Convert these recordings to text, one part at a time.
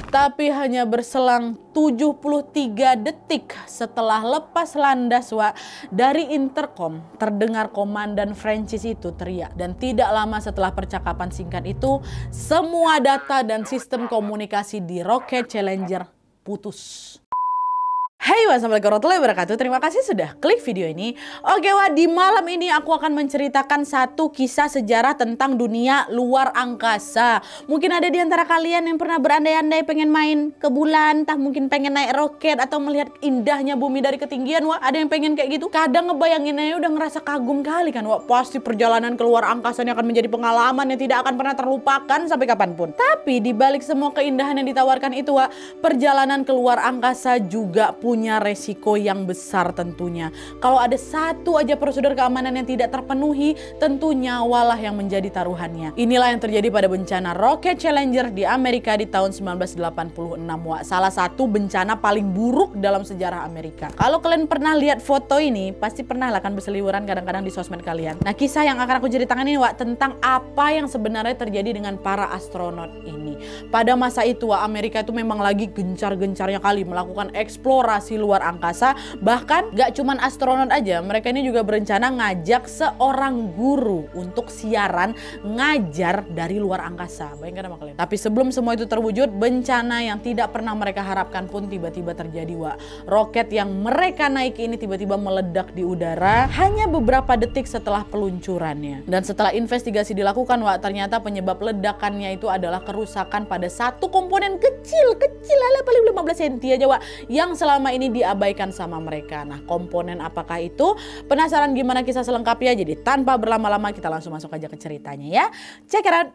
Tapi hanya berselang 73 detik setelah lepas landas dari intercom terdengar Komandan Francis itu teriak. Dan tidak lama setelah percakapan singkat itu, semua data dan sistem komunikasi di Rocket Challenger putus. Hai, wassalamualaikum warahmatullahi wabarakatuh. Terima kasih sudah klik video ini. Oke, di malam ini aku akan menceritakan satu kisah sejarah tentang dunia luar angkasa. Mungkin ada di antara kalian yang pernah berandai-andai pengen main ke bulan, entah mungkin pengen naik roket atau melihat indahnya bumi dari ketinggian. Ada yang pengen kayak gitu. Kadang ngebayanginnya udah ngerasa kagum kali kan. Pasti perjalanan ke luar angkasa ini akan menjadi pengalaman yang tidak akan pernah terlupakan sampai kapanpun. Tapi di balik semua keindahan yang ditawarkan itu, perjalanan ke luar angkasa juga punya resiko yang besar tentunya. Kalau ada satu aja prosedur keamanan yang tidak terpenuhi, tentu nyawalah yang menjadi taruhannya. Inilah yang terjadi pada bencana Rocket Challenger di Amerika di tahun 1986. Salah satu bencana paling buruk dalam sejarah Amerika. Kalau kalian pernah lihat foto ini, pasti pernah lah kan berseliweran kadang-kadang di sosmed kalian. Nah, kisah yang akan aku ceritakan ini tentang apa yang sebenarnya terjadi dengan para astronot ini. Pada masa itu Amerika itu memang lagi gencar-gencarnya kali melakukan eksplorasi luar angkasa. Bahkan gak cuman astronot aja, mereka ini juga berencana ngajak seorang guru untuk siaran ngajar dari luar angkasa. Bayangkan sama kalian. Tapi sebelum semua itu terwujud, bencana yang tidak pernah mereka harapkan pun tiba-tiba terjadi. Roket yang mereka naiki ini tiba-tiba meledak di udara hanya beberapa detik setelah peluncurannya. Dan setelah investigasi dilakukan, ternyata penyebab ledakannya itu adalah kerusakan pada satu komponen kecil paling 15 cm aja yang selama ini diabaikan sama mereka. Nah, komponen apakah itu? Penasaran gimana kisah selengkapnya? Jadi tanpa berlama-lama kita langsung masuk aja ke ceritanya ya. Check it out.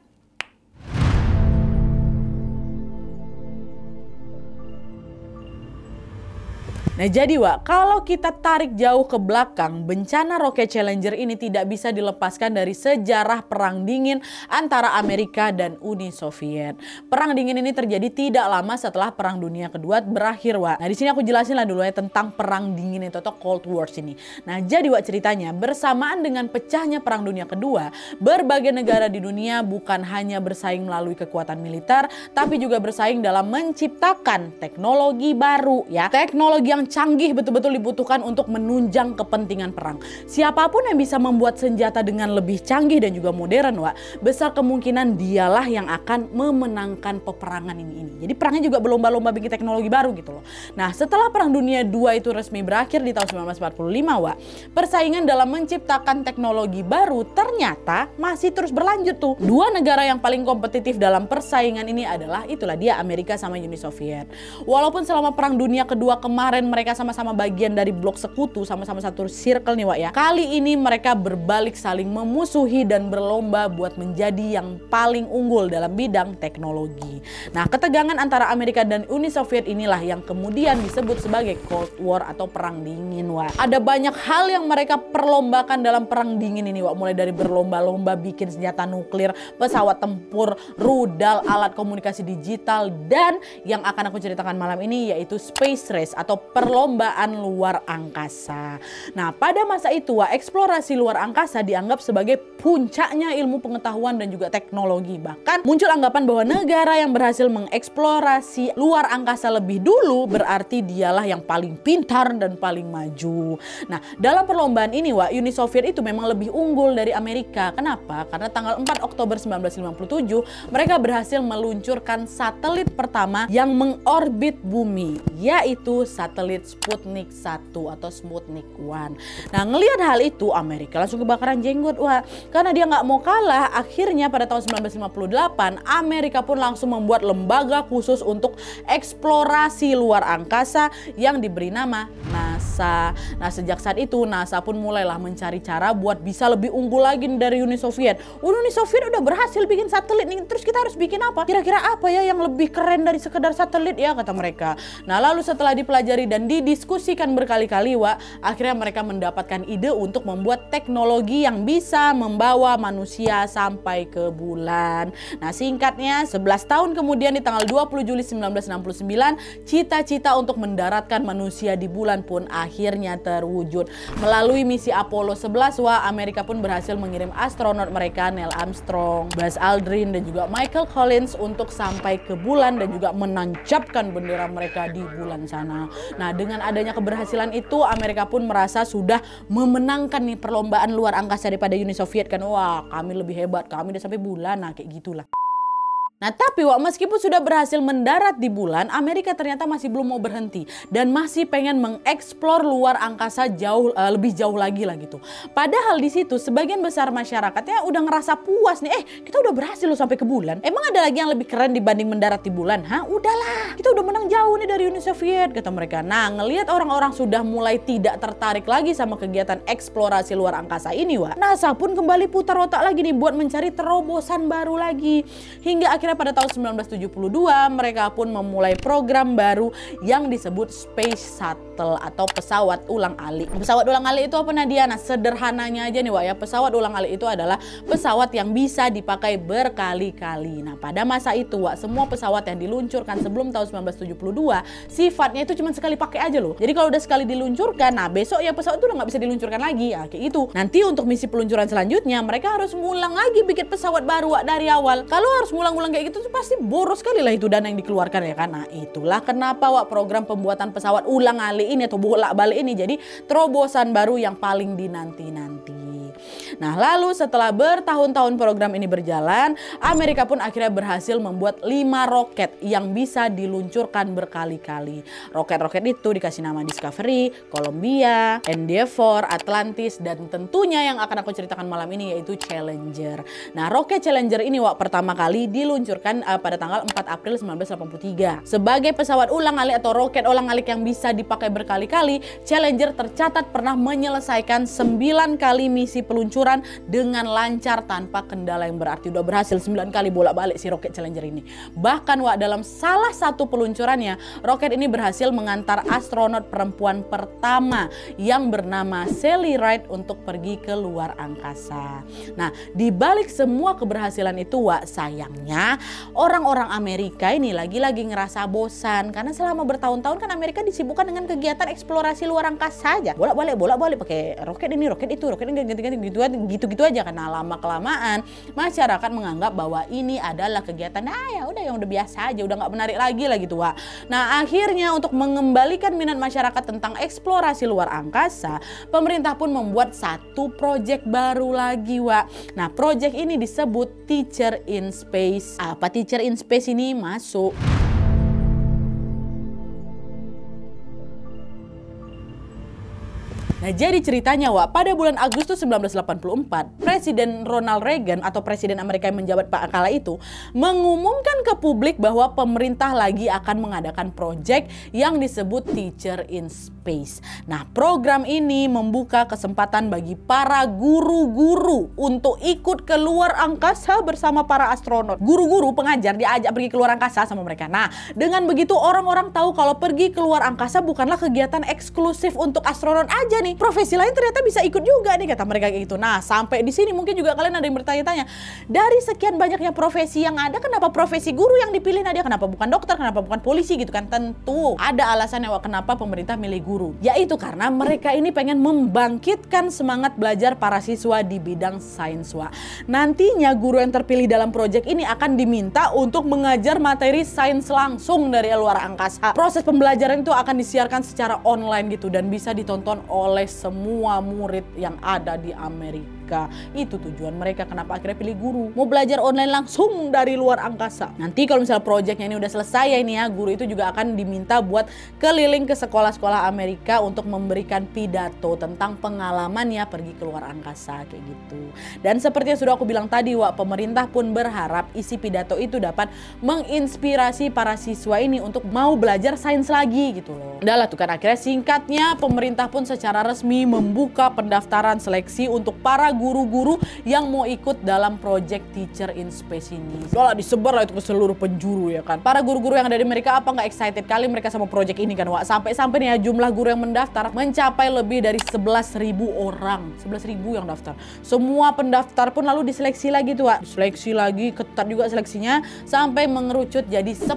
Nah jadi kalau kita tarik jauh ke belakang, bencana Rocket Challenger ini tidak bisa dilepaskan dari sejarah Perang Dingin antara Amerika dan Uni Soviet. Perang Dingin ini terjadi tidak lama setelah Perang Dunia Kedua berakhir. Nah di sini aku jelasin lah dulu ya tentang Perang Dingin itu atau Cold War ini. Nah jadi ceritanya bersamaan dengan pecahnya Perang Dunia Kedua, berbagai negara di dunia bukan hanya bersaing melalui kekuatan militer, tapi juga bersaing dalam menciptakan teknologi baru ya. Teknologi yang canggih betul-betul dibutuhkan untuk menunjang kepentingan perang. Siapapun yang bisa membuat senjata dengan lebih canggih dan juga modern, besar kemungkinan dialah yang akan memenangkan peperangan ini. Jadi perangnya juga berlomba-lomba bikin teknologi baru gitu loh. Nah, setelah Perang Dunia II itu resmi berakhir di tahun 1945, persaingan dalam menciptakan teknologi baru ternyata masih terus berlanjut tuh. Dua negara yang paling kompetitif dalam persaingan ini adalah itulah dia Amerika sama Uni Soviet. Walaupun selama Perang Dunia Kedua kemarin mereka sama-sama bagian dari blok sekutu, sama-sama satu circle nih kali ini mereka berbalik saling memusuhi dan berlomba buat menjadi yang paling unggul dalam bidang teknologi. Nah, ketegangan antara Amerika dan Uni Soviet inilah yang kemudian disebut sebagai Cold War atau Perang Dingin. Ada banyak hal yang mereka perlombakan dalam Perang Dingin ini mulai dari berlomba-lomba bikin senjata nuklir, pesawat tempur, rudal, alat komunikasi digital, dan yang akan aku ceritakan malam ini yaitu Space Race atau perlombaan luar angkasa. Nah, pada masa itu eksplorasi luar angkasa dianggap sebagai puncaknya ilmu pengetahuan dan juga teknologi. Bahkan muncul anggapan bahwa negara yang berhasil mengeksplorasi luar angkasa lebih dulu berarti dialah yang paling pintar dan paling maju. Nah, dalam perlombaan ini Uni Soviet itu memang lebih unggul dari Amerika. Kenapa? Karena tanggal 4 Oktober 1957 mereka berhasil meluncurkan satelit pertama yang mengorbit bumi, yaitu satelit Sputnik 1 atau Sputnik 1. Nah, ngelihat hal itu Amerika langsung kebakaran jenggot karena dia nggak mau kalah. Akhirnya pada tahun 1958 Amerika pun langsung membuat lembaga khusus untuk eksplorasi luar angkasa yang diberi nama NASA. Nah, sejak saat itu NASA pun mulailah mencari cara buat bisa lebih unggul lagi dari Uni Soviet. Uni Soviet udah berhasil bikin satelit nih, terus kita harus bikin apa? Kira-kira apa ya yang lebih keren dari sekedar satelit ya, kata mereka. Nah, lalu setelah dipelajari dan dan didiskusikan berkali-kali, Wak, akhirnya mereka mendapatkan ide untuk membuat teknologi yang bisa membawa manusia sampai ke bulan. Nah, singkatnya 11 tahun kemudian di tanggal 20 Juli 1969, cita-cita untuk mendaratkan manusia di bulan pun akhirnya terwujud. Melalui misi Apollo 11, Wak, Amerika pun berhasil mengirim astronot mereka Neil Armstrong, Buzz Aldrin, dan juga Michael Collins untuk sampai ke bulan dan juga menancapkan bendera mereka di bulan sana. Nah, dengan adanya keberhasilan itu, Amerika pun merasa sudah memenangkan nih perlombaan luar angkasa daripada Uni Soviet kan. Wah, kami lebih hebat, kami udah sampai bulan. Nah, kayak gitulah. Nah, tapi Wak, meskipun sudah berhasil mendarat di bulan, Amerika ternyata masih belum mau berhenti dan masih pengen mengeksplor luar angkasa lebih jauh lagi lah gitu. Padahal di situ sebagian besar masyarakatnya udah ngerasa puas nih, kita udah berhasil loh sampai ke bulan. Emang ada lagi yang lebih keren dibanding mendarat di bulan? Hah, udahlah, kita udah menang jauh nih dari Uni Soviet, kata mereka. Nah, ngelihat orang-orang sudah mulai tidak tertarik lagi sama kegiatan eksplorasi luar angkasa ini, Wak, NASA pun kembali putar otak lagi nih buat mencari terobosan baru lagi. Hingga akhirnya pada tahun 1972 mereka pun memulai program baru yang disebut Space Shuttle atau pesawat ulang-alik. Pesawat ulang-alik itu apa, Nadia? Nah, sederhananya aja nih, Wak, ya, pesawat ulang-alik itu adalah pesawat yang bisa dipakai berkali-kali. Nah, pada masa itu, Wak, semua pesawat yang diluncurkan sebelum tahun 1972 sifatnya itu cuma sekali pakai aja loh. Jadi kalau udah sekali diluncurkan, nah besok ya pesawat itu udah nggak bisa diluncurkan lagi, ya, kayak gitu. Nanti untuk misi peluncuran selanjutnya mereka harus ngulang lagi bikin pesawat baru, Wak, dari awal. Kalau harus ngulang-ngulang kayak gitu tuh pasti boros sekali lah itu dana yang dikeluarkan, ya kan. Nah, itulah kenapa, Wak, program pembuatan pesawat ulang-alik ini atau bolak-balik ini jadi terobosan baru yang paling dinanti-nanti. Nah, lalu setelah bertahun-tahun program ini berjalan, Amerika pun akhirnya berhasil membuat 5 roket yang bisa diluncurkan berkali-kali. Roket-roket itu dikasih nama Discovery, Columbia, Endeavour, Atlantis, dan tentunya yang akan aku ceritakan malam ini yaitu Challenger. Nah, roket Challenger ini, Wak, pertama kali diluncurkan pada tanggal 4 April 1983. Sebagai pesawat ulang-alik atau roket ulang-alik yang bisa dipakai berkali-kali, Challenger tercatat pernah menyelesaikan 9 kali misi peluncuran dengan lancar tanpa kendala yang berarti. Udah berhasil 9 kali bolak-balik si roket Challenger ini. Bahkan, Wak, dalam salah satu peluncurannya, roket ini berhasil mengantar astronot perempuan pertama yang bernama Sally Ride untuk pergi ke luar angkasa. Nah, di balik semua keberhasilan itu, Wak, sayangnya orang-orang Amerika ini lagi-lagi ngerasa bosan karena selama bertahun-tahun kan Amerika disibukkan dengan kegiatan eksplorasi luar angkasa aja. Bolak-balik pakai roket ini, roket itu, roket ini, ganti-ganti gitu-gitu aja. Karena lama-kelamaan masyarakat menganggap bahwa ini adalah kegiatan ya udah yang udah biasa aja, udah nggak menarik lagi lah gitu, Wak. Nah, akhirnya untuk mengembalikan minat masyarakat tentang eksplorasi luar angkasa, pemerintah pun membuat satu proyek baru lagi, Wak. Nah, proyek ini disebut Teacher in Space. Apa Teacher in Space ini? Masuk. Nah, jadi ceritanya, Wak, pada bulan Agustus 1984, Presiden Ronald Reagan atau Presiden Amerika yang menjabat kala itu mengumumkan ke publik bahwa pemerintah lagi akan mengadakan proyek yang disebut Teacher in Space. Nah, program ini membuka kesempatan bagi para guru-guru untuk ikut ke luar angkasa bersama para astronot. Guru-guru pengajar diajak pergi ke luar angkasa sama mereka. Nah, dengan begitu orang-orang tahu kalau pergi ke luar angkasa bukanlah kegiatan eksklusif untuk astronot aja nih. Profesi lain ternyata bisa ikut juga nih, kata mereka kayak gitu. Nah, sampai di sini mungkin juga kalian ada yang bertanya-tanya, dari sekian banyaknya profesi yang ada, kenapa profesi guru yang dipilih, Nadia? Kenapa bukan dokter? Kenapa bukan polisi gitu kan? Tentu ada alasannya, Wak, kenapa pemerintah milih guru. Yaitu karena mereka ini pengen membangkitkan semangat belajar para siswa di bidang sains, Wak. Nantinya guru yang terpilih dalam proyek ini akan diminta untuk mengajar materi sains langsung dari luar angkasa. Proses pembelajaran itu akan disiarkan secara online gitu dan bisa ditonton oleh semua murid yang ada di Amerika. Itu tujuan mereka kenapa akhirnya pilih guru. Mau belajar online langsung dari luar angkasa. Nanti kalau misalnya proyeknya ini udah selesai ya ini ya, guru itu juga akan diminta buat keliling ke sekolah-sekolah Amerika untuk memberikan pidato tentang pengalamannya pergi ke luar angkasa kayak gitu. Dan seperti yang sudah aku bilang tadi, Wak, pemerintah pun berharap isi pidato itu dapat menginspirasi para siswa ini untuk mau belajar sains lagi gitu loh. Udah lah tuh kan, akhirnya singkatnya pemerintah pun secara resmi membuka pendaftaran seleksi untuk para guru-guru yang mau ikut dalam project Teacher in Space ini. Soalnya disebar lah itu ke seluruh penjuru ya kan. Para guru-guru yang ada di Amerika apa nggak excited kali mereka sama project ini kan, Wak. Sampai-sampai nih ya jumlah guru yang mendaftar mencapai lebih dari 11.000 orang. 11.000 yang daftar. Semua pendaftar pun lalu diseleksi lagi tuh, Wak. Diseleksi lagi, ketat juga seleksinya sampai mengerucut jadi 10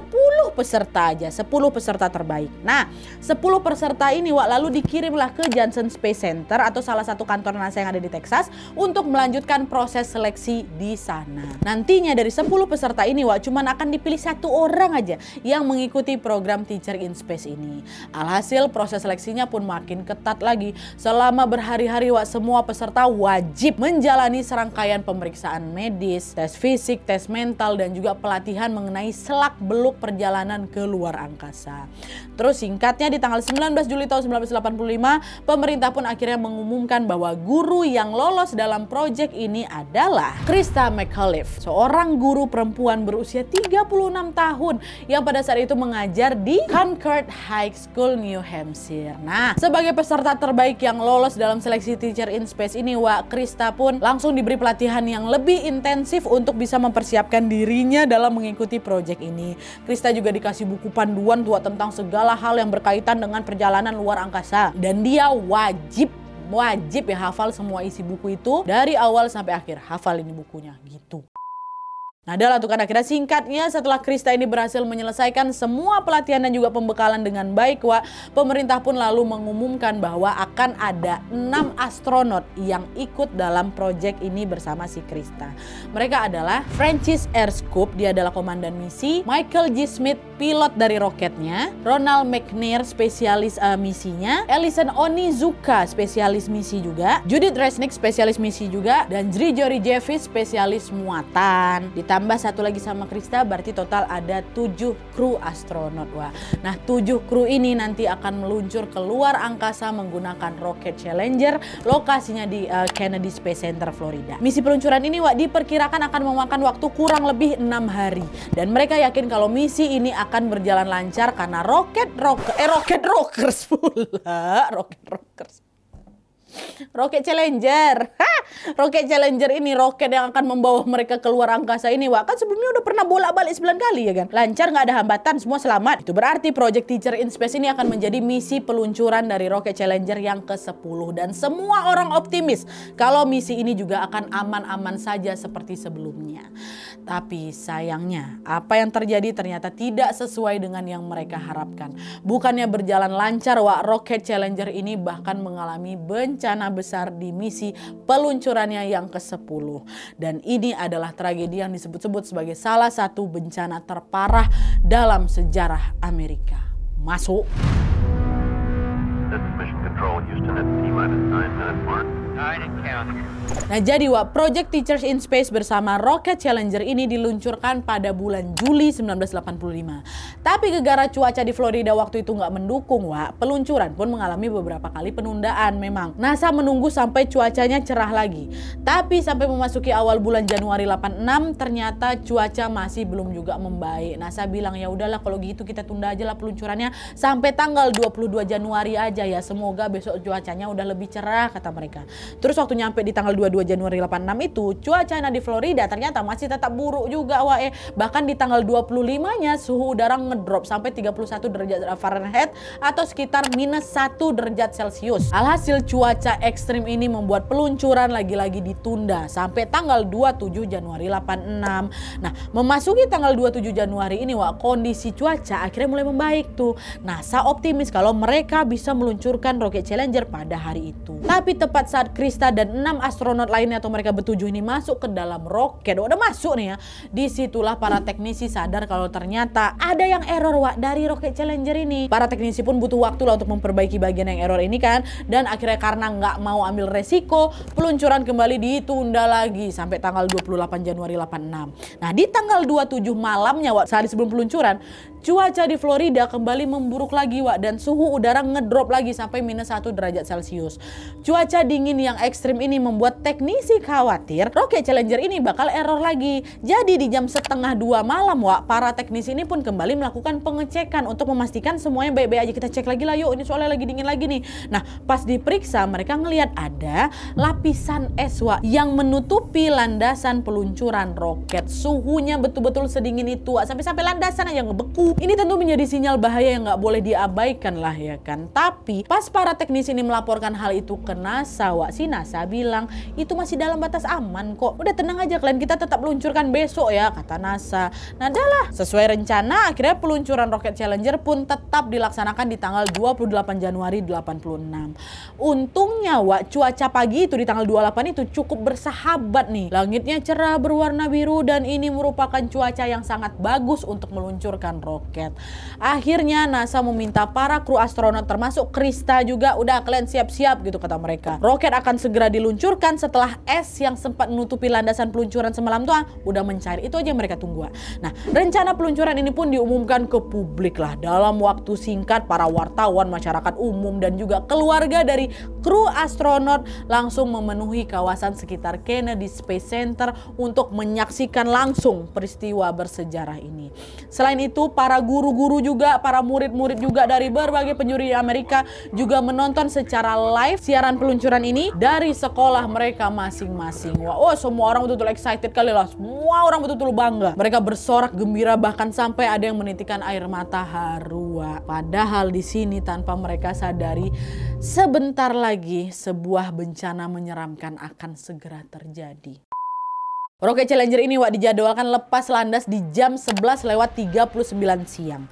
peserta aja, 10 peserta terbaik. Nah, 10 peserta ini, Wak, lalu dikirimlah ke Johnson Space Center atau salah satu kantor NASA yang ada di Texas untuk melanjutkan proses seleksi di sana. Nantinya dari 10 peserta ini, Wak, cuman akan dipilih 1 orang aja yang mengikuti program Teacher in Space ini. Alhasil proses seleksinya pun makin ketat lagi. Selama berhari-hari, Wak, semua peserta wajib menjalani serangkaian pemeriksaan medis, tes fisik, tes mental, dan juga pelatihan mengenai selak-beluk perjalanan ke luar angkasa. Terus singkatnya di tanggal 19 Juli tahun 1985, pemerintah pun akhirnya mengumumkan bahwa guru yang lolos dalam proyek ini adalah Krista McAuliffe, seorang guru perempuan berusia 36 tahun yang pada saat itu mengajar di Concord High School, New Hampshire. Nah, sebagai peserta terbaik yang lolos dalam seleksi Teacher in Space ini, Wak, Krista pun langsung diberi pelatihan yang lebih intensif untuk bisa mempersiapkan dirinya dalam mengikuti proyek ini. Krista juga dikasih buku panduan tua tentang segala hal yang berkaitan dengan perjalanan luar angkasa. Dan dia wajib ya hafal semua isi buku itu dari awal sampai akhir. Hafal ini bukunya gitu. Nah, adalah tuh kan akhirnya singkatnya setelah Krista ini berhasil menyelesaikan semua pelatihan dan juga pembekalan dengan baik, Wak, pemerintah pun lalu mengumumkan bahwa akan ada 6 astronot yang ikut dalam proyek ini bersama si Krista. Mereka adalah Francis R. Scoop, dia adalah komandan misi, Michael G. Smith, pilot dari roketnya, Ronald McNair, spesialis misinya, Ellison Onizuka, spesialis misi juga, Judith Resnick, spesialis misi juga, dan Grigory Jevis, spesialis muatan. Tambah satu lagi sama Krista, berarti total ada 7 kru astronot, Wah. Nah, 7 kru ini nanti akan meluncur ke luar angkasa menggunakan roket Challenger, lokasinya di Kennedy Space Center, Florida. Misi peluncuran ini, Wah, diperkirakan akan memakan waktu kurang lebih 6 hari. Dan mereka yakin kalau misi ini akan berjalan lancar karena roket rockers pula. Roket Challenger. Roket Challenger ini roket yang akan membawa mereka keluar angkasa ini, Wak. Kan sebelumnya udah pernah bolak-balik 9 kali ya kan. Lancar, nggak ada hambatan, semua selamat. Itu berarti Project Teacher in Space ini akan menjadi misi peluncuran dari Roket Challenger yang ke-10. Dan semua orang optimis kalau misi ini juga akan aman-aman saja seperti sebelumnya. Tapi sayangnya apa yang terjadi ternyata tidak sesuai dengan yang mereka harapkan. Bukannya berjalan lancar, Wak, Roket Challenger ini bahkan mengalami bencana besar di misi peluncurannya yang ke-10. Dan ini adalah tragedi yang disebut-sebut sebagai salah satu bencana terparah dalam sejarah Amerika. Masuk. Nah, jadi, Wak, Project Teachers in Space bersama Rocket Challenger ini diluncurkan pada bulan Juli 1985. Tapi gegara cuaca di Florida waktu itu nggak mendukung, Wak. Peluncuran pun mengalami beberapa kali penundaan memang. NASA menunggu sampai cuacanya cerah lagi. Tapi sampai memasuki awal bulan Januari 86 ternyata cuaca masih belum juga membaik. NASA bilang ya udahlah kalau gitu kita tunda aja lah peluncurannya sampai tanggal 22 Januari aja ya. Semoga besok cuacanya udah lebih cerah, kata mereka. Terus waktu nyampe di tanggal 22 Januari 86 itu cuacanya di Florida ternyata masih tetap buruk juga, Wak. Bahkan di tanggal 25-nya suhu udara ngedrop sampai 31 derajat Fahrenheit atau sekitar -1 derajat Celcius. Alhasil cuaca ekstrim ini membuat peluncuran lagi-lagi ditunda sampai tanggal 27 Januari 86. Nah, memasuki tanggal 27 Januari ini, Wak, kondisi cuaca akhirnya mulai membaik tuh. NASA optimis kalau mereka bisa meluncurkan Rocket Challenger pada hari itu. Tapi tepat saat Krista dan 6 astronot lainnya atau mereka bertujuh ini masuk ke dalam roket, udah masuk nih ya, disitulah para teknisi sadar kalau ternyata ada yang error, Wak, dari Rocket Challenger ini. Para teknisi pun butuh waktu lah untuk memperbaiki bagian yang error ini kan, dan akhirnya karena nggak mau ambil resiko, peluncuran kembali ditunda lagi sampai tanggal 28 Januari 86. Nah, di tanggal 27 malamnya, Wak, sehari sebelum peluncuran, cuaca di Florida kembali memburuk lagi Wak, dan suhu udara ngedrop lagi sampai -1 derajat Celcius. Cuaca dingin yang ekstrim ini membuat teknisi khawatir Rocket Challenger ini bakal error lagi. Jadi di jam 1:30 malam Wak, para teknisi ini pun kembali melakukan pengecekan untuk memastikan semuanya baik-baik aja. Kita cek lagi lah yuk, ini soalnya lagi dingin lagi nih. Nah pas diperiksa mereka ngelihat ada lapisan es Wak yang menutupi landasan peluncuran roket. Suhunya betul-betul sedingin itu Wak, sampai landasan aja ngebeku. Ini tentu menjadi sinyal bahaya yang nggak boleh diabaikan lah ya kan. Tapi pas para teknisi ini melaporkan hal itu ke NASA Wak, si NASA bilang itu masih dalam batas aman kok. Udah tenang aja kalian, kita tetap luncurkan besok ya, kata NASA. Nah adalah sesuai rencana akhirnya peluncuran Rocket Challenger pun tetap dilaksanakan di tanggal 28 Januari 86. Untungnya Wak, cuaca pagi itu di tanggal 28 itu cukup bersahabat nih. Langitnya cerah berwarna biru dan ini merupakan cuaca yang sangat bagus untuk meluncurkan roket. Akhirnya NASA meminta para kru astronot termasuk Krista juga, udah kalian siap-siap gitu kata mereka. Roket akan segera diluncurkan setelah es yang sempat menutupi landasan peluncuran semalam tuh udah mencair. Itu aja yang mereka tunggu. Nah rencana peluncuran ini pun diumumkan ke publik lah. Dalam waktu singkat para wartawan, masyarakat umum dan juga keluarga dari kru astronot langsung memenuhi kawasan sekitar Kennedy Space Center untuk menyaksikan langsung peristiwa bersejarah ini. Selain itu para guru-guru juga, para murid-murid juga dari berbagai penjuru di Amerika juga menonton secara live siaran peluncuran ini dari sekolah mereka masing-masing. Wah, oh semua orang betul-betul excited kali lah. Semua orang betul-betul bangga. Mereka bersorak gembira bahkan sampai ada yang menitikan air mata haru. Padahal di sini tanpa mereka sadari sebentar lagi sebuah bencana menyeramkan akan segera terjadi. Rocket Challenger ini Wak dijadwalkan lepas landas di jam 11:39 siang.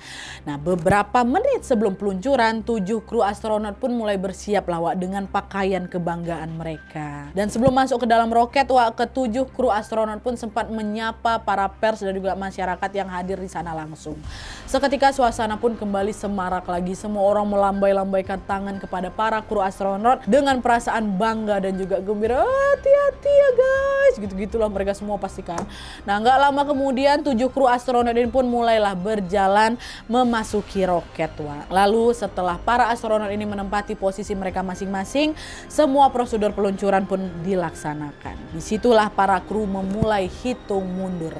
Nah beberapa menit sebelum peluncuran 7 kru astronot pun mulai bersiap lah Wak dengan pakaian kebanggaan mereka. Dan sebelum masuk ke dalam roket Wak, ke-7 kru astronot pun sempat menyapa para pers dan juga masyarakat yang hadir di sana langsung. Seketika suasana pun kembali semarak lagi. Semua orang melambai-lambaikan tangan kepada para kru astronot dengan perasaan bangga dan juga gembira. Hati-hati ya guys, gitu-gitulah mereka semua pastikan. Nah nggak lama kemudian 7 kru astronot ini pun mulailah berjalan memasuki roket Wak. Lalu setelah para astronot ini menempati posisi mereka masing-masing, semua prosedur peluncuran pun dilaksanakan. Disitulah para kru memulai hitung mundur.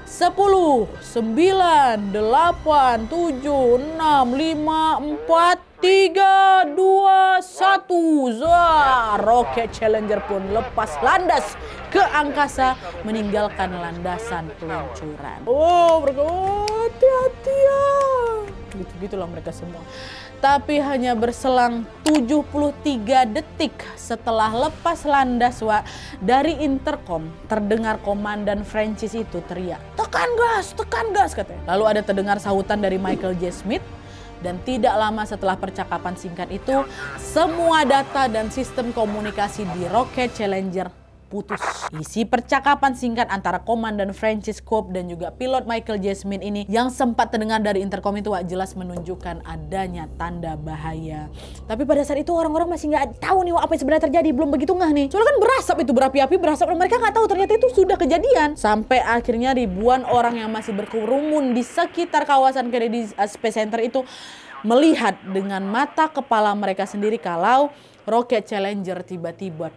10, 9, 8, 7, 6, 5, 4, 3, 2, 1. Rocket Challenger pun lepas landas ke angkasa meninggalkan landasan peluncuran. Oh, mereka hati-hati ya. Gitu-gitulah mereka semua. Tapi hanya berselang 73 detik setelah lepas landas Wak, dari intercom terdengar komandan Francis itu teriak, tekan gas katanya. Lalu ada terdengar sahutan dari Michael J. Smith. Dan tidak lama setelah percakapan singkat itu, semua data dan sistem komunikasi di Rocket Challenger putus. Isi percakapan singkat antara Komandan Francis Cope dan juga pilot Michael J. Smith ini yang sempat terdengar dari intercom itu Wak, jelas menunjukkan adanya tanda bahaya. Tapi pada saat itu orang-orang masih nggak tahu nih Wak, apa yang sebenarnya terjadi, belum begitu ngeh nih. Soalnya kan berasap itu, berapi-api, berasap, dan mereka nggak tahu ternyata itu sudah kejadian. Sampai akhirnya ribuan orang yang masih berkerumun di sekitar kawasan Kennedy Space Center itu melihat dengan mata kepala mereka sendiri kalau Rocket Challenger tiba-tiba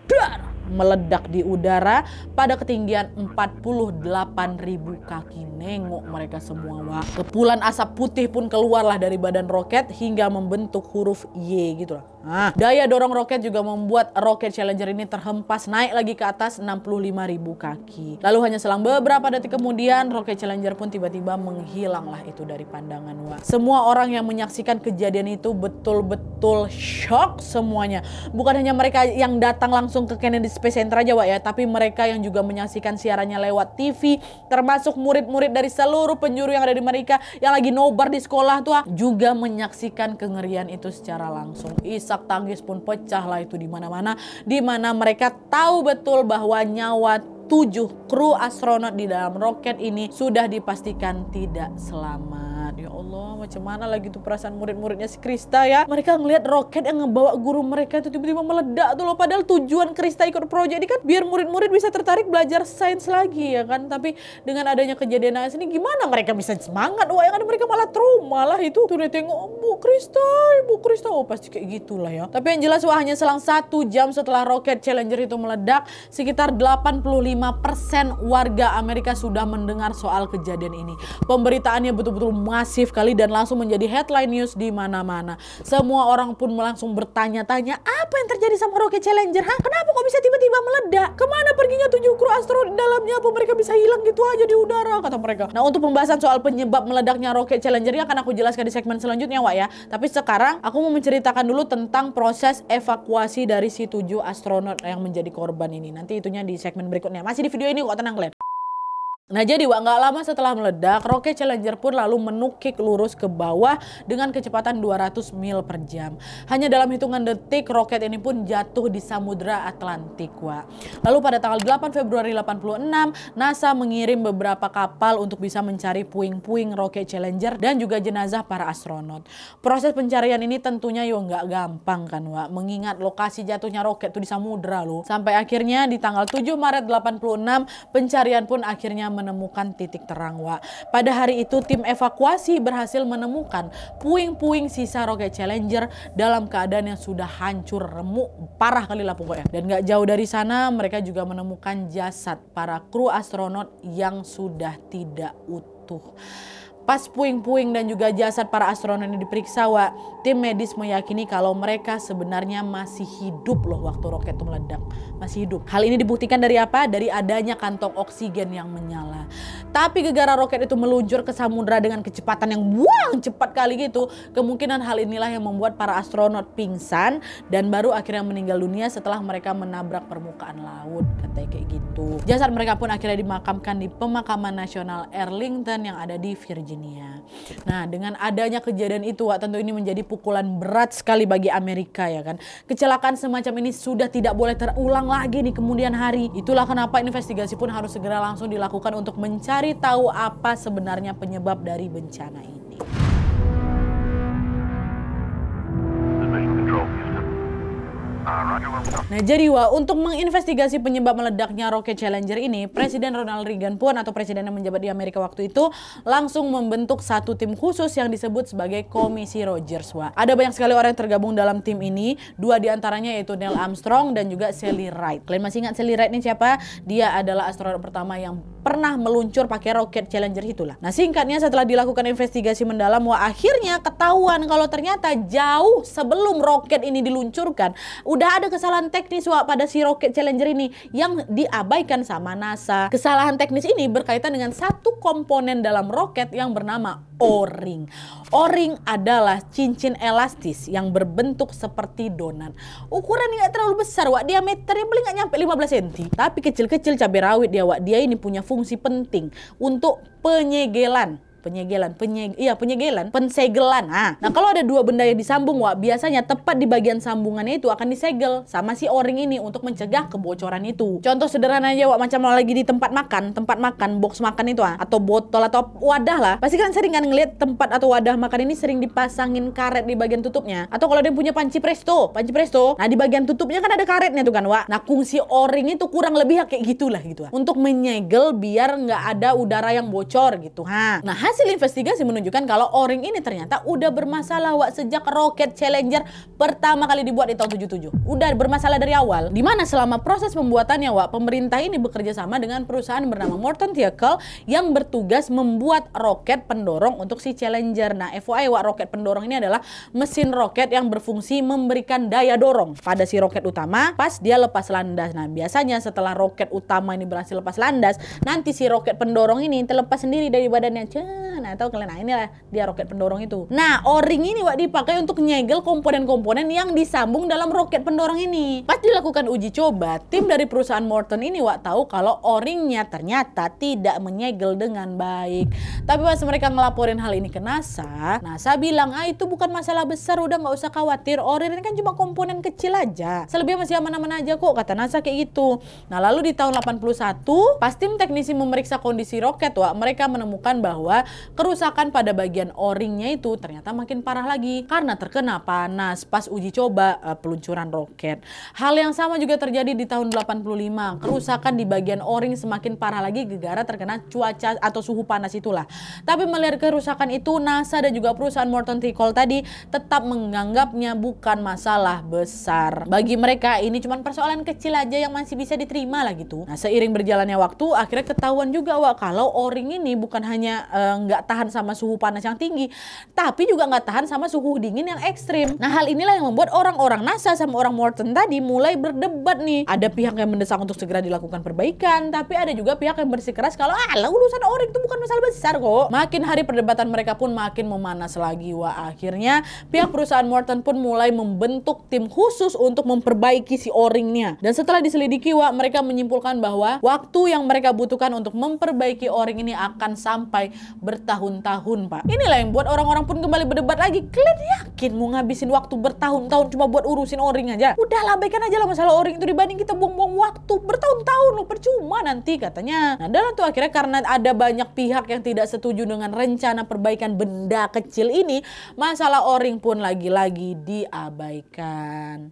meledak di udara pada ketinggian 48.000 kaki. Nengok mereka semua Wak. Kepulan asap putih pun keluarlah dari badan roket hingga membentuk huruf Y gitu lah. Nah, daya dorong roket juga membuat Rocket Challenger ini terhempas naik lagi ke atas 65.000 kaki. Lalu hanya selang beberapa detik kemudian Rocket Challenger pun tiba-tiba menghilang lah itu dari pandangan Wak. Semua orang yang menyaksikan kejadian itu betul-betul shock semuanya. Bukan hanya mereka yang datang langsung ke Kennedy Space Center aja Wak ya, tapi mereka yang juga menyaksikan siarannya lewat TV, termasuk murid-murid dari seluruh penjuru yang ada di Amerika yang lagi nobar di sekolah tuh juga menyaksikan kengerian itu secara langsung. Isak tangis pun pecah lah itu di mana-mana, di mana mereka tahu betul bahwa nyawa 7 kru astronot di dalam roket ini sudah dipastikan tidak selamat. Ya Allah, Allah, macam mana lagi tuh perasaan murid-muridnya si Krista ya. Mereka ngelihat roket yang ngebawa guru mereka itu tiba-tiba meledak tuh loh. Padahal tujuan Krista ikut proyek ini kan biar murid-murid bisa tertarik belajar sains lagi ya kan. Tapi dengan adanya kejadian naas ini gimana mereka bisa semangat? Wah, yang ada mereka malah trauma lah itu. Tuh dia tengok, Ibu Krista. Oh pasti kayak gitulah ya. Tapi yang jelas wah, hanya selang 1 jam setelah roket Challenger itu meledak, sekitar 85% warga Amerika sudah mendengar soal kejadian ini. Pemberitaannya betul-betul masif kali dan langsung menjadi headline news di mana-mana. Semua orang pun langsung bertanya-tanya, apa yang terjadi sama roket Challenger? Hah? Kenapa kok bisa tiba-tiba meledak? Kemana perginya 7 kru astronot di dalamnya? Apa mereka bisa hilang gitu aja di udara? Kata mereka. Nah, untuk pembahasan soal penyebab meledaknya roket Challenger ini akan aku jelaskan di segmen selanjutnya, Wak ya. Tapi sekarang aku mau menceritakan dulu tentang proses evakuasi dari si 7 astronot yang menjadi korban ini. Nanti itunya di segmen berikutnya. Masih di video ini kok, tenang kalian. Nah jadi Wak, nggak lama setelah meledak, roket Challenger pun lalu menukik lurus ke bawah dengan kecepatan 200 mil per jam. Hanya dalam hitungan detik, roket ini pun jatuh di Samudra Atlantik, Wak. Lalu pada tanggal 8 Februari 86, NASA mengirim beberapa kapal untuk bisa mencari puing-puing roket Challenger dan juga jenazah para astronot. Proses pencarian ini tentunya nggak gampang kan, Wak, mengingat lokasi jatuhnya roket itu di samudra loh. Sampai akhirnya di tanggal 7 Maret 86, pencarian pun akhirnya menemukan titik terang, Wak. Pada hari itu tim evakuasi berhasil menemukan puing-puing sisa roket Challenger dalam keadaan yang sudah hancur remuk parah kali lah pokoknya. Dan gak jauh dari sana mereka juga menemukan jasad para kru astronot yang sudah tidak utuh. Pas puing-puing dan juga jasad para astronot ini diperiksa, Wak, tim medis meyakini kalau mereka sebenarnya masih hidup loh waktu roket itu meledak. Masih hidup. Hal ini dibuktikan dari apa? Dari adanya kantong oksigen yang menyala. Tapi gegara roket itu meluncur ke samudra dengan kecepatan yang buang cepat kali gitu. Kemungkinan hal inilah yang membuat para astronot pingsan dan baru akhirnya meninggal dunia setelah mereka menabrak permukaan laut. Katanya kayak gitu. Jasad mereka pun akhirnya dimakamkan di pemakaman nasional Arlington yang ada di Virginia. Nah, dengan adanya kejadian itu, Wak, tentu ini menjadi pukulan berat sekali bagi Amerika ya kan. Kecelakaan semacam ini sudah tidak boleh terulang lagi nih kemudian hari. Itulah kenapa investigasi pun harus segera langsung dilakukan untuk mencari tahu apa sebenarnya penyebab dari bencana ini. Nah jadi Wak, untuk menginvestigasi penyebab meledaknya roket Challenger ini, Presiden Ronald Reagan pun atau presiden yang menjabat di Amerika waktu itu langsung membentuk satu tim khusus yang disebut sebagai Komisi Rogers, Wak. Ada banyak sekali orang yang tergabung dalam tim ini, 2 diantaranya yaitu Neil Armstrong dan juga Sally Ride. Kalian masih ingat Sally Ride ini siapa? Dia adalah astronot pertama yang pernah meluncur pakai roket Challenger itulah. Nah singkatnya setelah dilakukan investigasi mendalam, Wak, akhirnya ketahuan kalau ternyata jauh sebelum roket ini diluncurkan udah ada kesalahan teknis, Wak, pada si roket Challenger ini yang diabaikan sama NASA. Kesalahan teknis ini berkaitan dengan satu komponen dalam roket yang bernama O-ring. O-ring adalah cincin elastis yang berbentuk seperti donat. Ukurannya nggak terlalu besar, Wak. Diameternya paling nggak nyampe 15 cm. Tapi kecil-kecil cabai rawit dia, Wak. Dia ini punya fungsi penting untuk penyegelan. Pensegelan. Nah, kalau ada 2 benda yang disambung, Wak, biasanya tepat di bagian sambungannya itu akan disegel sama si O-ring ini untuk mencegah kebocoran itu. Contoh sederhana aja, Wak, macam lagi di tempat makan, box makan itu atau botol atau wadah lah. Pasti kan sering kan ngeliat tempat atau wadah makan ini sering dipasangin karet di bagian tutupnya. Atau kalau dia punya panci presto. Nah, di bagian tutupnya kan ada karetnya tuh kan, Wak. Nah, fungsi O-ring itu kurang lebih kayak gitulah gitu. Untuk menyegel biar nggak ada udara yang bocor gitu. Nah, hasil investigasi menunjukkan kalau O-ring ini ternyata udah bermasalah, Wak, sejak roket Challenger pertama kali dibuat di tahun 77. Udah bermasalah dari awal. Dimana selama proses pembuatannya, Wak, pemerintah ini bekerja sama dengan perusahaan bernama Morton Vehicle yang bertugas membuat roket pendorong untuk si Challenger. Nah, FYI, Wak, roket pendorong ini adalah mesin roket yang berfungsi memberikan daya dorong pada si roket utama pas dia lepas landas. Nah, biasanya setelah roket utama ini berhasil lepas landas, nanti si roket pendorong ini terlepas sendiri dari badannya. Nah, tahu kalian, nah inilah dia roket pendorong itu. Nah, O-ring ini, Wak, dipakai untuk nyegel komponen-komponen yang disambung dalam roket pendorong ini. Pas dilakukan uji coba, tim dari perusahaan Morton ini, Wak, tahu kalau O-ringnya ternyata tidak menyegel dengan baik. Tapi pas mereka ngelaporin hal ini ke NASA, NASA bilang, itu bukan masalah besar, udah nggak usah khawatir, O-ring ini kan cuma komponen kecil aja. Selebihnya masih aman-aman aja kok, kata NASA kayak gitu. Nah, lalu di tahun 81, pas tim teknisi memeriksa kondisi roket, Wak, mereka menemukan bahwa kerusakan pada bagian o-ringnya itu ternyata makin parah lagi karena terkena panas pas uji coba peluncuran roket. Hal yang sama juga terjadi di tahun 85. Kerusakan di bagian o-ring semakin parah lagi gara-gara terkena cuaca atau suhu panas itulah. Tapi melihat kerusakan itu, NASA dan juga perusahaan Morton Tickle tadi tetap menganggapnya bukan masalah besar. Bagi mereka ini cuma persoalan kecil aja yang masih bisa diterima lah gitu. Nah, seiring berjalannya waktu akhirnya ketahuan juga kalau o-ring ini bukan hanya nggak tahan sama suhu panas yang tinggi, tapi juga nggak tahan sama suhu dingin yang ekstrim. Nah, hal inilah yang membuat orang-orang NASA sama orang Morton tadi mulai berdebat nih. Ada pihak yang mendesak untuk segera dilakukan perbaikan, tapi ada juga pihak yang bersikeras kalau urusan o-ring itu bukan masalah besar kok. Makin hari perdebatan mereka pun makin memanas lagi. Akhirnya pihak perusahaan Morton pun mulai membentuk tim khusus untuk memperbaiki si o-ringnya. Dan setelah diselidiki mereka menyimpulkan bahwa waktu yang mereka butuhkan untuk memperbaiki o-ring ini akan sampai bertahun-tahun, Pak. Inilah yang buat orang-orang pun kembali berdebat lagi. Kalian yakin mau ngabisin waktu bertahun-tahun cuma buat urusin o-ring aja? Udahlah, abaikan aja lah masalah o-ring itu dibanding kita buang-buang waktu bertahun-tahun loh, percuma nanti katanya. Nah, dan tuh akhirnya karena ada banyak pihak yang tidak setuju dengan rencana perbaikan benda kecil ini, masalah o-ring pun lagi-lagi diabaikan.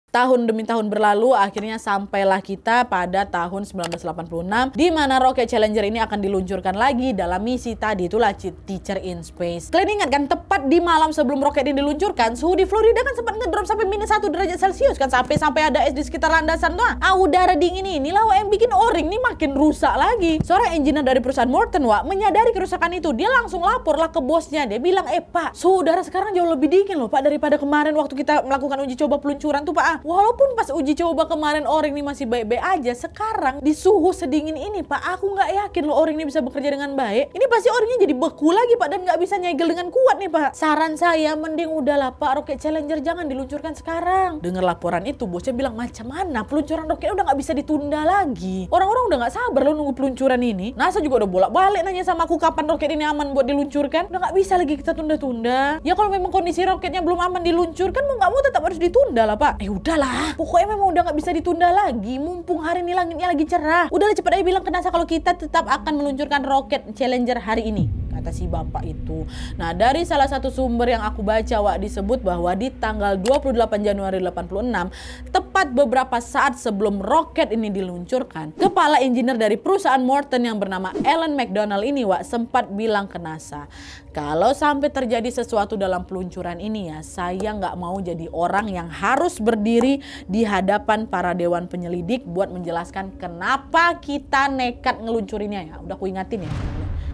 Tahun demi tahun berlalu, akhirnya sampailah kita pada tahun 1986 di mana roket Challenger ini akan diluncurkan lagi dalam misi tadi, itulah Teacher in Space. Kalian ingat kan, tepat di malam sebelum roket ini diluncurkan, suhu di Florida kan sempat ngedrop sampai -1 derajat Celcius kan, sampai ada es di sekitar landasan tuh. Udara dingin inilah yang bikin o-ring ini makin rusak lagi. Seorang engineer dari perusahaan Morton menyadari kerusakan itu, dia langsung lapor lah ke bosnya. Dia bilang, Pak, suhu udara sekarang jauh lebih dingin loh Pak daripada kemarin waktu kita melakukan uji coba peluncuran tuh Pak. Walaupun pas uji coba kemarin o-ring ini masih baik-baik aja, sekarang di suhu sedingin ini Pak, aku nggak yakin loh o-ring ini bisa bekerja dengan baik. Ini pasti o-ringnya jadi beku lagi Pak, dan nggak bisa nyegel dengan kuat nih Pak. Saran saya mending udahlah Pak, roket Challenger jangan diluncurkan sekarang. Dengar laporan itu, bosnya bilang, macam mana peluncuran roket udah nggak bisa ditunda lagi. Orang-orang udah nggak sabar loh nunggu peluncuran ini. NASA juga udah bolak-balik nanya sama aku kapan roket ini aman buat diluncurkan. Udah nggak bisa lagi kita tunda-tunda. Ya kalau memang kondisi roketnya belum aman diluncurkan, mau nggak mau tetap harus ditunda lah Pak. Udahlah. Pokoknya memang udah nggak bisa ditunda lagi. Mumpung hari ini langitnya lagi cerah. Udahlah cepet aja bilang ke NASA kalau kita tetap akan meluncurkan roket Challenger hari ini, kata si bapak itu. Nah, dari salah satu sumber yang aku baca disebut bahwa di tanggal 28 Januari 86, tepat beberapa saat sebelum roket ini diluncurkan, kepala engineer dari perusahaan Morton yang bernama Alan McDonald ini sempat bilang ke NASA, kalau sampai terjadi sesuatu dalam peluncuran ini saya nggak mau jadi orang yang harus berdiri di hadapan para dewan penyelidik buat menjelaskan kenapa kita nekat ngeluncurinnya. Udah aku ingatin ya,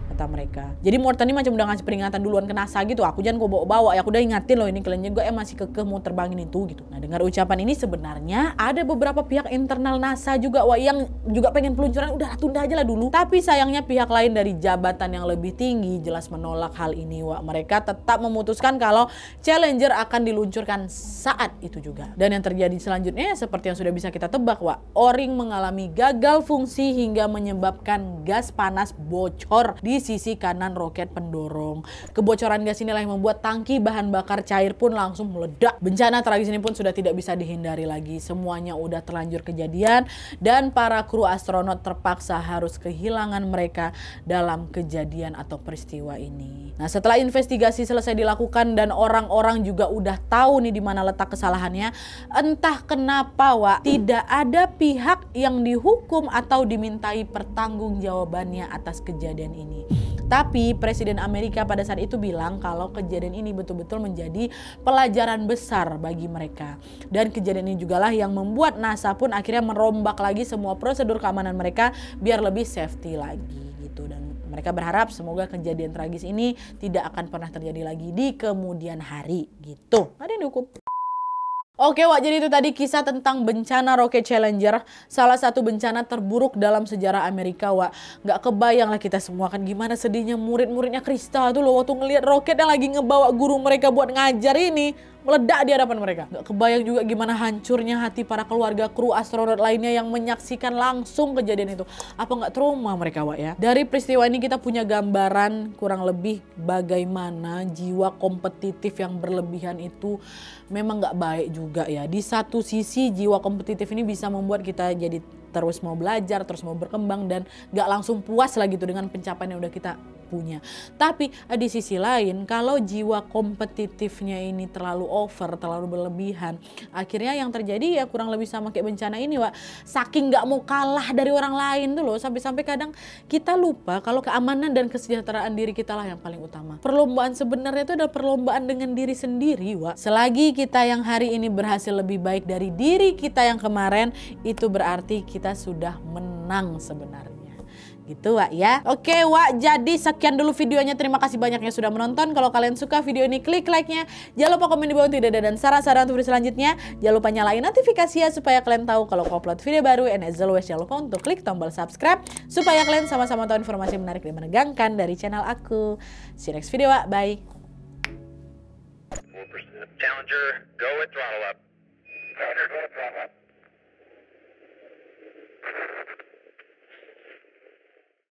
kata mereka. Jadi Morton ini macam udah ngasih peringatan duluan ke NASA gitu. Aku jangan kau bawa-bawa, aku udah ingatin loh ini kalian juga masih kekeh mau terbangin itu gitu. Nah, dengar ucapan ini sebenarnya ada beberapa pihak internal NASA juga yang juga pengen peluncuran udah tunda aja lah dulu. Tapi sayangnya pihak lain dari jabatan yang lebih tinggi jelas menolak hal ini. Mereka tetap memutuskan kalau Challenger akan diluncurkan saat itu juga. Dan yang terjadi selanjutnya seperti yang sudah bisa kita tebak o-ring mengalami gagal fungsi hingga menyebabkan gas panas bocor di sisi kanan roket pendorong. Kebocoran gas inilah yang membuat tangki bahan bakar cair pun langsung meledak. Bencana tragis ini pun sudah tidak bisa dihindari lagi. Semuanya udah terlanjur kejadian dan para kru astronot terpaksa harus kehilangan mereka dalam kejadian atau peristiwa ini. Nah, setelah investigasi selesai dilakukan dan orang-orang juga udah tahu nih di mana letak kesalahannya, entah kenapa tidak ada pihak yang dihukum atau dimintai pertanggungjawabannya atas kejadian ini. Tapi Presiden Amerika pada saat itu bilang kalau kejadian ini betul-betul menjadi pelajaran besar bagi mereka. Dan kejadian ini jugalah yang membuat NASA pun akhirnya merombak lagi semua prosedur keamanan mereka biar lebih safety lagi gitu. Dan mereka berharap semoga kejadian tragis ini tidak akan pernah terjadi lagi di kemudian hari gitu. Ada yang dihukum. Oke jadi itu tadi kisah tentang bencana roket Challenger, salah satu bencana terburuk dalam sejarah Amerika. Nggak kebayang lah kita semua kan gimana sedihnya murid-muridnya Krista tuh loh waktu ngelihat roket yang lagi ngebawa guru mereka buat ngajar ini meledak di hadapan mereka. Nggak kebayang juga gimana hancurnya hati para keluarga kru astronot lainnya yang menyaksikan langsung kejadian itu. Apa nggak trauma mereka ya? Dari peristiwa ini kita punya gambaran kurang lebih bagaimana jiwa kompetitif yang berlebihan itu memang nggak baik juga ya. Di satu sisi jiwa kompetitif ini bisa membuat kita jadi terus mau belajar, terus mau berkembang dan nggak langsung puas lah gitu dengan pencapaian yang udah kita punya. Tapi di sisi lain kalau jiwa kompetitifnya ini terlalu over, terlalu berlebihan, akhirnya yang terjadi ya kurang lebih sama kayak bencana ini, Wak. Saking nggak mau kalah dari orang lain tuh loh, sampai-sampai kadang kita lupa kalau keamanan dan kesejahteraan diri kita lah yang paling utama. Perlombaan sebenarnya itu adalah perlombaan dengan diri sendiri, Wak. Selagi kita yang hari ini berhasil lebih baik dari diri kita yang kemarin, itu berarti kita sudah menang sebenarnya. Gitu, Wak, ya. Oke, Wak, jadi sekian dulu videonya. Terima kasih banyak yang sudah menonton. Kalau kalian suka video ini, klik like-nya. Jangan lupa komen di bawah tidak ada dan saran-saran untuk video selanjutnya. Jangan lupa nyalain notifikasi ya supaya kalian tahu kalau aku upload video baru. And as always, jangan lupa untuk klik tombol subscribe supaya kalian sama-sama tahu informasi menarik dan menegangkan dari channel aku. See you next video, Wak. Bye. Challenger, go with throttle up. Challenger, go with throttle up.